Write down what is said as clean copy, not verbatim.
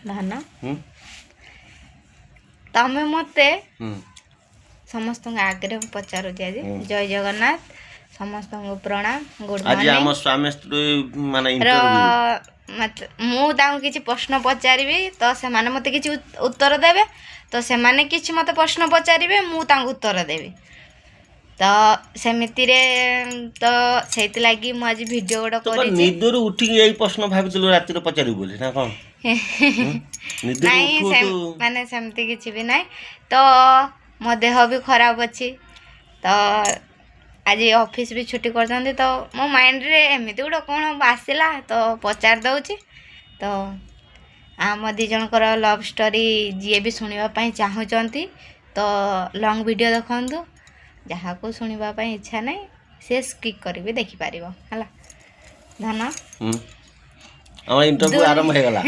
धन तमें मते समस्त आगे पचारूँ आज जय जगन्नाथ समस्त प्रणाम गुड मॉर्निंग मुझे किसी प्रश्न पचारि तो से मत कि उत्तर देवे तो से कि मत प्रश्न पचारे मुझे उत्तर देवी तो सेमिति रे तो से लगी मुझे आज वीडियो गोटे कर निदर उठी यही प्रश्न भाविलु राति पचारू बोली ना कौन नहीं माने सेमती किसी भी नहीं तो मो देह भी खराब अच्छी तो आज ऑफिस भी छुट्टी कर तो मो माइंड रे एमती गोटे कौन आसला तो पचार दौची तो आम दिजणकर लव स्टोरी जी भी शुणापी चाहूँगी तो लॉन्ग वीडियो देखु जहाँ को शुणापी इच्छा नहीं से स्किप कर भी देखिपार है धन इंटरव्यू आरंभ हो गला।